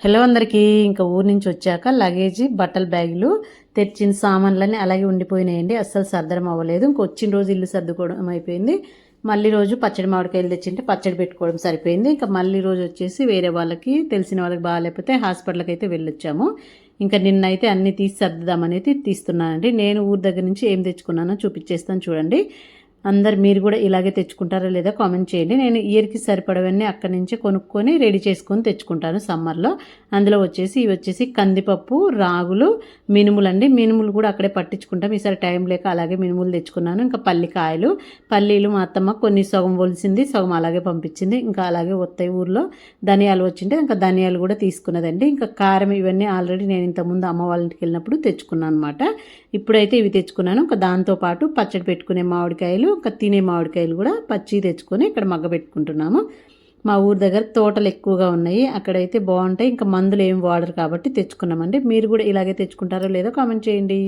Hello అందరికీ. ఇంకా ఊరు నుంచి వచ్చాక లగేజీ బట్టల బ్యాగులు తెచ్చిన సామాన్లన్నీ అలాగే ఉండిపోయినాయండి. అస్సలు సర్దడం అవ్వలేదు. వచ్చిన రోజు ఇల్లు సర్దుకోవడం అయిపోయింది. మళ్ళీ రోజు పచ్చడి మామిడికాయలు తెచ్చింటే పచ్చడి పెట్టుకోవడం సరిపోయింది. ఇంకా మళ్ళీ రోజు వచ్చేసి వేరే వాళ్ళకి తెలిసిన వాళ్ళకి బాగాలేకపోతే హాస్పిటల్కి అయితే వెళ్ళొచ్చాము. ఇంకా నిన్నైతే అన్నీ తీసి సర్దుదామనేది తీస్తున్నానండి. నేను ఊరి దగ్గర నుంచి ఏం తెచ్చుకున్నానో చూపించేస్తాను చూడండి. అందరు మీరు కూడా ఇలాగే తెచ్చుకుంటారో లేదా కామెంట్ చేయండి. నేను ఇయర్కి సరిపడవన్నీ అక్కడి నుంచే కొనుక్కొని రెడీ చేసుకొని తెచ్చుకుంటాను సమ్మర్లో. అందులో ఇవి వచ్చేసి కందిపప్పు, రాగులు, మినుములు అండి. మినుములు కూడా అక్కడే పట్టించుకుంటాం. ఈసారి టైం లేక అలాగే మినుములు తెచ్చుకున్నాను. ఇంకా పల్లీలు మా అత్తమ్మ కొన్ని సగం ఒలిసింది, సగం అలాగే పంపించింది. ఇంకా అలాగే వస్తాయి ఊర్లో. ధనియాలు వచ్చింటే ఇంకా ధనియాలు కూడా తీసుకున్నదండి. ఇంకా కారం ఇవన్నీ ఆల్రెడీ నేను ఇంతకుముందు అమ్మ వాళ్ళ ఇంటికి వెళ్ళినప్పుడు తెచ్చుకున్నాను అనమాట. ఇప్పుడైతే ఇవి తెచ్చుకున్నాను. ఇంకా దాంతోపాటు పచ్చడి పెట్టుకునే మామిడికాయలు, ఇంకా తినే మామిడికాయలు కూడా పచ్చి తెచ్చుకొని ఇక్కడ మగ్గబెట్టుకుంటున్నాము. మా ఊరి దగ్గర తోటలు ఎక్కువగా ఉన్నాయి, అక్కడైతే బాగుంటాయి. ఇంకా మందులు ఏం వాడరు కాబట్టి తెచ్చుకున్నామండి. మీరు కూడా ఇలాగే తెచ్చుకుంటారో లేదో కామెంట్ చేయండి.